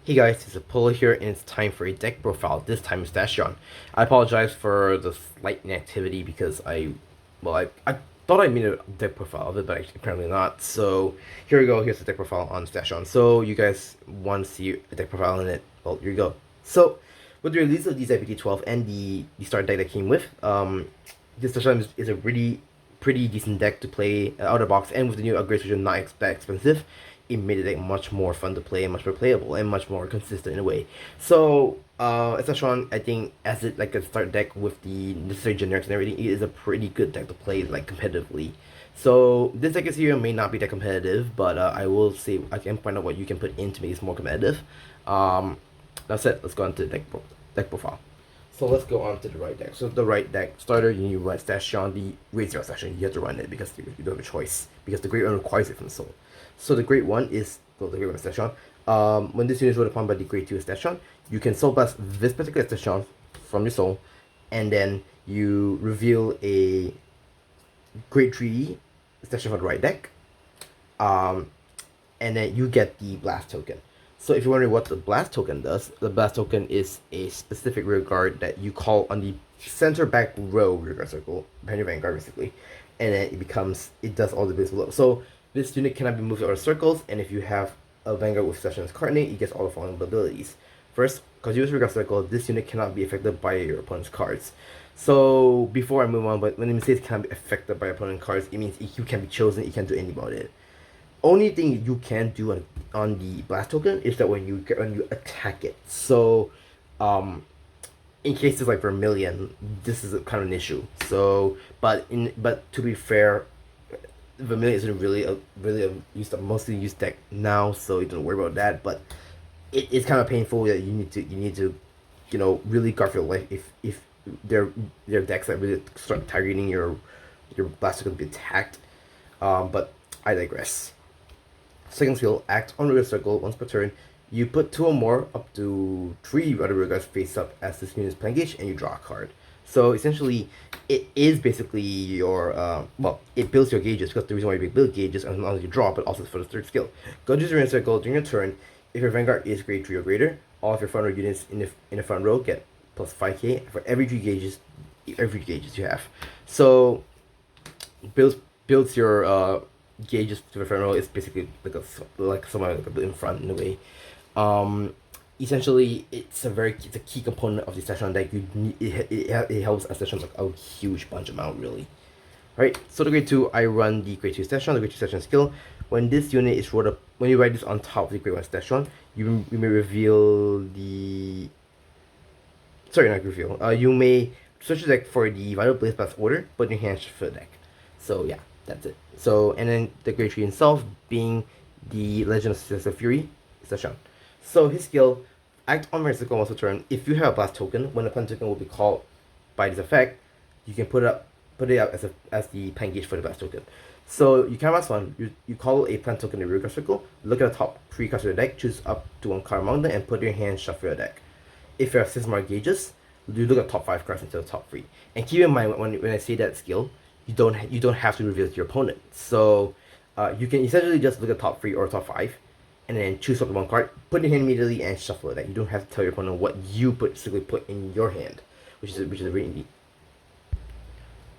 Hey guys, it's Apollo here, and it's time for a deck profile. This time it's Stashon. I apologize for the slight inactivity because I thought I made a deck profile of it, but apparently not. So here we go. Here's the deck profile on Stashon. So you guys want to see a deck profile in it? Well, here you go. So with the release of DZ-BT12 and the start deck that came with, this Stashon is a really pretty decent deck to play out of the box, and with the new upgrades, which are not that expensive, it made it like much more fun to play and much more playable and much more consistent in a way. So Estacion, I think, as it like a start deck with the necessary generics and everything, it is a pretty good deck to play like competitively. So this deck here may not be that competitive, but I will say I can find out what you can put in to make it more competitive. That's it. Let's go on to deck profile. So let's go on to the right deck. So the right deck starter, you need to run Stashon, the Grade 0 Stashon. You have to run it because you don't have a choice. Because the Grade 1 requires it from the soul. So the Grade 1 is, well, the Grade 1 Stashon. When this unit is rolled upon by the Grade 2 Stashon, you can Soul Blast this particular Stashon from your soul, and then you reveal a Grade 3 Stashon for the right deck. And then you get the Blast token. So if you're wondering what the Blast token does, the Blast token is a specific rear guard that you call on the center back row rear guard circle, behind your Vanguard basically, and then it does all the bits below. So this unit cannot be moved to other circles, and if you have a Vanguard with Stashon's card name, it gets all the following abilities. First, because you use rear guard circle, this unit cannot be affected by your opponent's cards. So before I move on, but when it says cannot be affected by opponent's cards, it means you can be chosen, you can't do anything about it. Only thing you can do on the blast token is that when you attack it. So in cases like Vermilion, this is kind of an issue. So but to be fair, Vermilion isn't really a mostly used deck now, so you don't worry about that. But it's kind of painful that you need to really guard for your life if there are decks that really start targeting your blast token to be attacked. But I digress. Second skill, act on rear circle once per turn. You put 2 or more up to 3 other rear guards face up as this unit is playing gauge, and you draw a card. So essentially, it is basically your it builds your gauges, because the reason why you build gauges is not only you draw, but also for the third skill. Go to the rear circle during your turn. If your Vanguard is grade 3 or greater, all of your front row units in the front row get plus 5k for every 3 gauges you have. So builds your gauges to the front row is basically like someone like in front in a way. Essentially, it's a key component of the Stashon deck. It helps a Stashon like a huge bunch amount really. Right. So the grade 2, I run the grade 2 Stashon. The grade 2 Stashon skill. When this unit is rolled up, when you write this on top of the grade 1 Stashon, you may reveal the. Sorry, not reveal. You may search the deck for the Vital Blaze Blast order, put in your hand for the deck. So yeah, that's it. So, and then the Grade 3 himself being the Legend of Successive Fury, Stashon. So his skill, act on your circle once a turn. If you have a blast token, when the plant token will be called by this effect, you can put it up as the pen gauge for the blast token. So you can last one, you call a plant token in the rear guard circle, look at the top 3 cards of your deck, choose up to 1 card among them, and put your hand, shuffle your deck. If you have 6 more gauges, you look at top 5 cards instead of top 3. And keep in mind when I say that skill, you don't have to reveal to your opponent. So you can essentially just look at top 3 or top 5, and then choose up 1 card, put in your hand immediately, and shuffle it. You don't have to tell your opponent what you basically put in your hand, which is really neat.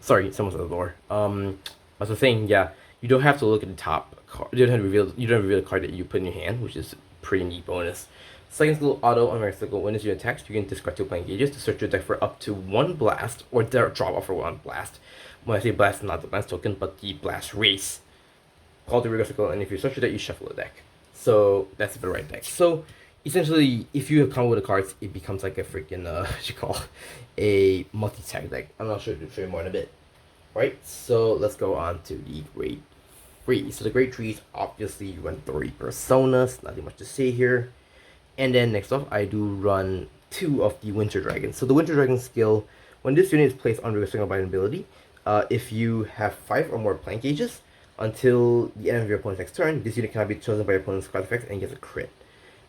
Sorry, someone's at the door. As I was saying, yeah, you don't have to look at the top card. You don't reveal the card that you put in your hand, which is a pretty neat bonus. Second skill, auto on right circle. When it's your attacks, you can discard 2 playing gauges to search your deck for up to 1 blast, or drop off for 1 blast. When I say blast, not the blast token, but the blast race. Call the rear circle, and if you search your deck, you shuffle the deck. So that's the right deck. So essentially, if you come with the cards, it becomes like a freaking what you call a multi-tag deck. I'm not sure to show you more in a bit. Right, so let's go on to the grade 3. So the grade 3s, obviously you run 3 personas, nothing much to say here. And then next off, I do run 2 of the Winter Dragon. So the Winter Dragon skill, when this unit is placed on rear circle by an ability, if you have 5 or more plank gauges, until the end of your opponent's next turn, this unit cannot be chosen by your opponent's card effects and gets a crit.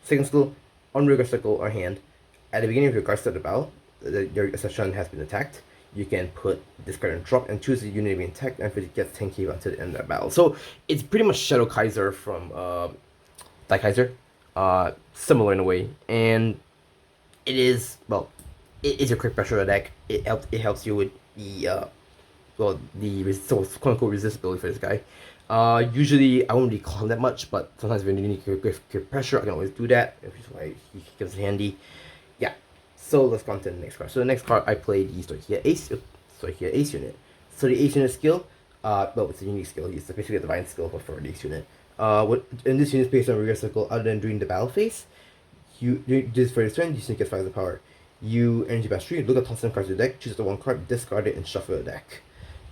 Second skill, on rear guard circle or hand, at the beginning of your guard start of battle, your Estacion has been attacked. You can put this card and drop and choose the unit to be attacked, and it gets 10k until the end of that battle. So it's pretty much Shadow Kaiser from Die Kaiser. similar in a way, and it is, well, it is a quick pressure deck. It helps you with the so quote unquote resistibility for this guy. Usually I won't really call him that much, but sometimes when you need quick pressure, I can always do that, which is why he comes in handy. Yeah. So let's go on to the next card. So the next card I play the Stoichia Ace unit. So the Ace unit skill, well, it's a unique skill. It's basically a divine skill for the Ace unit. And this unit is based on regular circle other than during the battle phase. You this for your turn, you still get 5 of the power. You energy best 3, look at top 7 cards in the deck, choose the one card, discard it, and shuffle the deck.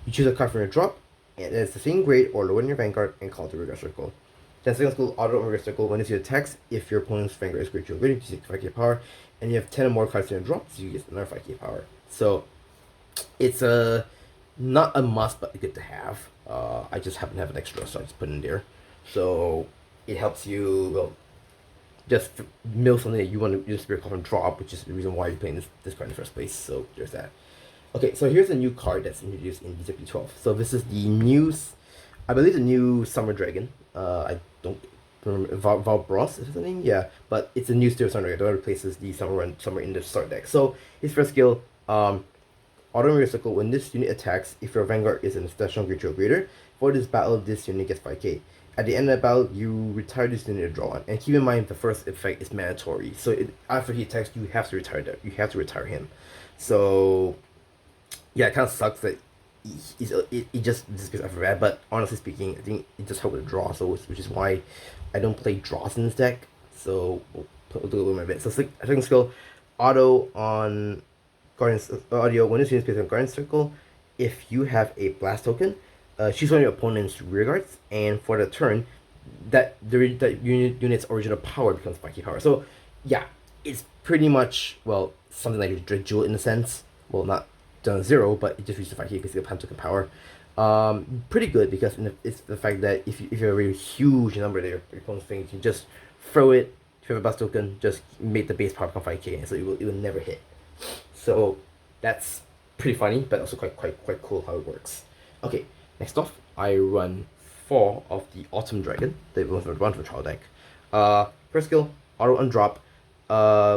You choose a card from your drop, and it's the same grade or lower in your Vanguard, and call it the Regular Circle. Then second skill, auto Regular Circle. When you see attacks, if your opponent's Vanguard is great to your grade, you take 5k power, and you have 10 or more cards in your drop, so you get another 5k power. So it's not a must, but good to have. I just happen to have an extra, so I just put it in there. So it helps you, well, just mill something that you want to use Spirit Call from drop, which is the reason why you're playing this card in the first place. So there's that. Okay, so here's a new card that's introduced in DZ-BT12. So this is the new, I believe the new Summer Dragon. I don't remember, Valbros is the name? Yeah, but it's a new Steel Summer Dragon that replaces the Summer in the start deck. So his first skill, Auto Mirror Circle. When this unit attacks, if your Vanguard is an Estacion creature or greater, for this battle, this unit gets 5k. At the end of the battle, you retire this unit to draw one. And keep in mind, the first effect is mandatory. So after he attacks, you have to retire that. You have to retire him. So yeah, it kind of sucks that it just disappears after that. But honestly speaking, I think it just helped with the draw. So which is why I don't play draws in this deck. So we'll do a little bit. So second skill, auto on Guardian audio. When this unit is placed on Guardian Circle, if you have a blast token, choose one of your opponent's rear guards, and for the turn, that unit's original power becomes 5k power. So yeah, it's pretty much, well, something like a Jewel in a sense. Well, not down to 0, but it just reaches 5k, basically a pan token power. Pretty good because it's the fact that if you have a really huge number of your opponent's thing, you can just throw it. If you have a blast token, just make the base power become 5k, and so it will never hit. So that's pretty funny, but also quite cool how it works. Okay. Next off, I run 4 of the Autumn Dragon, the run for trial deck. First skill, auto undrop.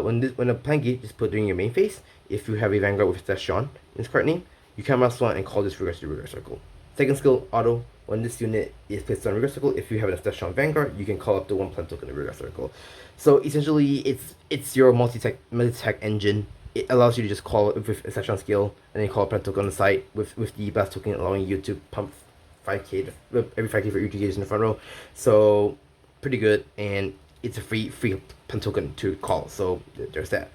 When a plan gate is put during your main phase, if you have a Vanguard with Stashon in its card name, you can master one and call this reverse to Regular Circle. Second skill, auto. When this unit is placed on Regular Circle, if you have an Stashon Vanguard, you can call up to 1 plant token in Regular Circle. So essentially, it's your multi-tech engine. It allows you to just call it with a Stashon skill, and then call a plant token on the side with the blast token, allowing you to pump 5k every 5k for each engage in the front row. So pretty good, and it's a free plant token to call. So there's that.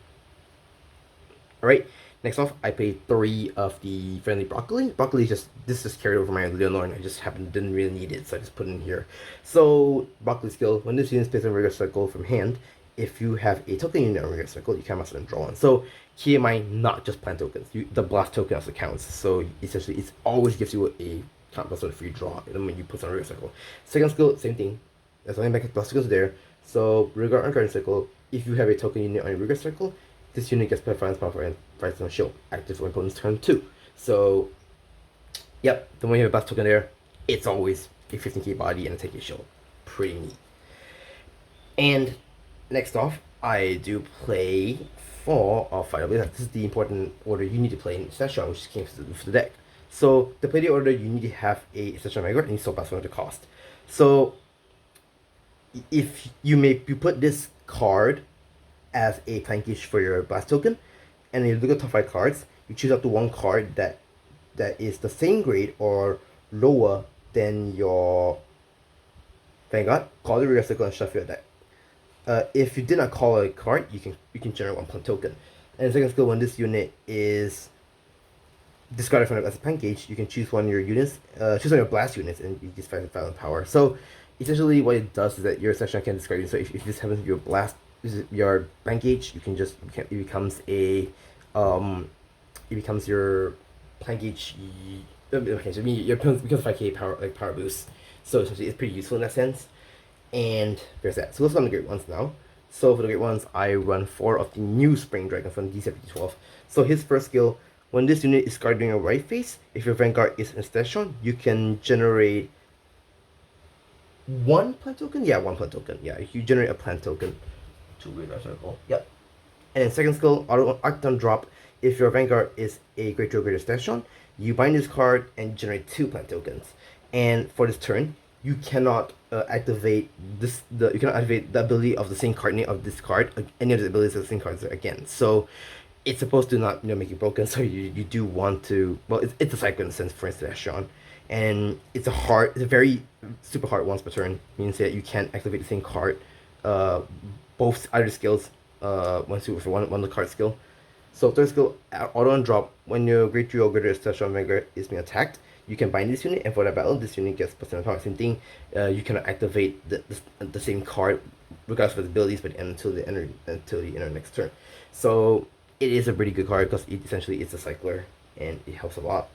All right. Next off, I played 3 of the Friendly Broccoli. Broccoli this just carried over my Leonore, and I just didn't really need it, so I just put it in here. So Broccoli skill, when this unit is placed on Regular Circle from hand, if you have a token unit on Regular Circle, you can master and draw one. So keep in mind, not just plant tokens. The blast token also counts. So essentially, it always gives you a count plus 1 free draw when you put it on Regular Circle. Second skill, same thing. There's only back blast tokens there. So regard on Guardian Circle, if you have a token unit on your Regular Circle, this unit gets plus 5 power and 5 on shield, active for opponent's turn 2. So, yep, the when you have a blast token there, it's always a 15k body and a 10k shield. Pretty neat. And next off, I do play 4 of 5. This is the important order you need to play in Stashon, which came for the deck. So to play the order, you need to have a Stashon Vanguard, and you still pass one to cost. So if you put this card as a flankish for your blast token, and you look at top 5 cards, you choose up to 1 card that is the same grade or lower than your Vanguard, call the Regular Circle and shuffle your deck. If you did not call a card, you can generate 1 plant token. And the second skill, when this unit is discarded from it as a pancake, you can choose one of your units, choose one of your blast units, and you just find the power. So essentially, what it does is that your Stashon can discard you. So if this happens to be your blast, your pancake, it becomes your pancake. Okay, so your becomes 5k power boost. So essentially, it's pretty useful in that sense. And there's that. So let's go on the great ones now. So for the great ones, I run 4 of the new Spring Dragon from DZ-BT12. So his first skill, when this unit is guarding your right face, if your Vanguard is in Stashon, you can generate One plant token? Yeah, one plant token. Yeah, you generate a plant token to read that circle. Yep. And then second skill, auto Arcton drop. If your Vanguard is a Great Joker Station, you bind this card and generate two plant tokens. And for this turn, you cannot activate you cannot activate the ability of the same card name of this card, any of the abilities of the same cards again. So it's supposed to not make you broken. So you do want to, well, it's a cycle in a sense for Stashon, and it's a very super hard once per turn. Means that you can't activate the same card, both either skills, one super for one of the card skill. So third skill, auto and drop. When your Great Trio or Greater Stashon Vanguard is being attacked, you can bind this unit, and for that battle, this unit gets percent power. Same thing. You cannot activate the same card, regardless of its abilities, but until the end of next turn. So it is a pretty good card because it essentially is a cycler, and it helps a lot.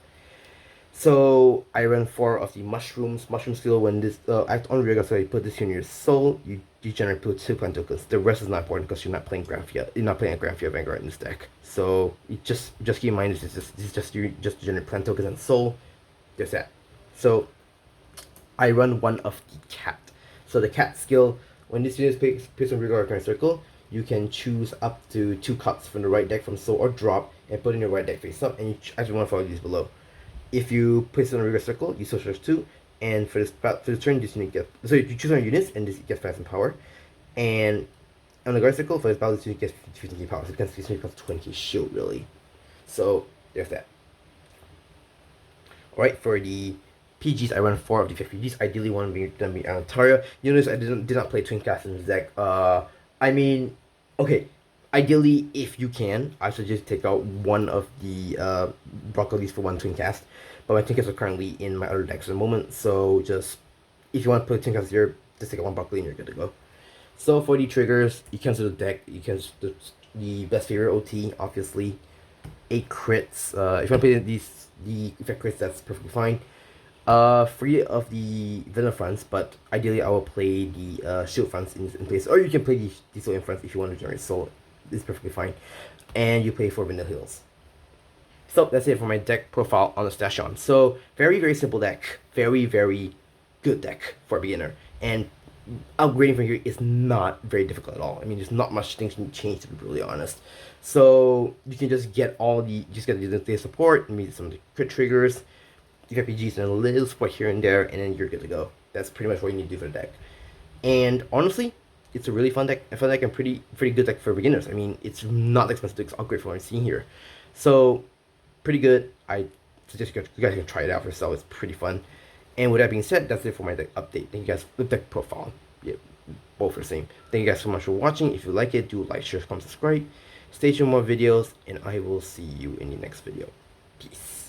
So I run 4 of the mushrooms. Mushroom skill, when this act on rear, so you put this in your soul, you generate 2 plant tokens. The rest is not important because you're not playing Granfia. You're not playing a Granfia Vanguard in this deck. So you just keep in mind this is just you just generate plant tokens and soul. There's that. So I run 1 of the cat. So the cat skill, when this unit is placed on rear or circle, you can choose up to 2 cuts from the right deck from soul or drop and put in your right deck face up, and you actually want to follow these below. If you place it on a regular circle, you social 2, and for this turn, this unit gets, so you choose on units, and this gets fast and power, and on the guard circle, for this battle, this unit gets 15k power, so it gets 20k shield, really. So there's that. Alright, for the PGs, I run 4 of the 5 PGs. Ideally, one being done be Altaria. You notice I did not play Twin Cast in this deck. I mean, okay. Ideally, if you can, I suggest take out one of the broccolis for one Twin Cast. But my Twin Casts are currently in my other decks at the moment, so just if you want to put Twin Cast here, just take out one broccoli and you're good to go. So for the triggers, you cancel the deck. You cancel the best favorite OT, obviously. 8 crits. If you want to play the effect crits, that's perfectly fine. 3 of the villain fronts, but ideally I will play the shield fronts in place, or you can play the soul in fronts if you want to generate soul. It's perfectly fine. And you play 4 vanilla heals. So that's it for my deck profile on the Stashon. So very, very simple deck. Very, very good deck for a beginner. And upgrading from here is not very difficult at all. I mean, there's not much things to change, to be brutally honest. So you can just get the support, maybe some of the crit triggers, the RPGs, and a little support here and there, and then you're good to go. That's pretty much what you need to do for the deck. And honestly, it's a really fun deck. I feel like a pretty good deck for beginners. I mean, it's not expensive to upgrade from what I'm seeing here. So, pretty good. I suggest you guys can try it out for yourself. It's pretty fun. And with that being said, that's it for my deck update. Thank you guys for the deck profile. Yeah, both are the same. Thank you guys so much for watching. If you like it, do like, share, comment, subscribe. Stay tuned for more videos, and I will see you in the next video. Peace.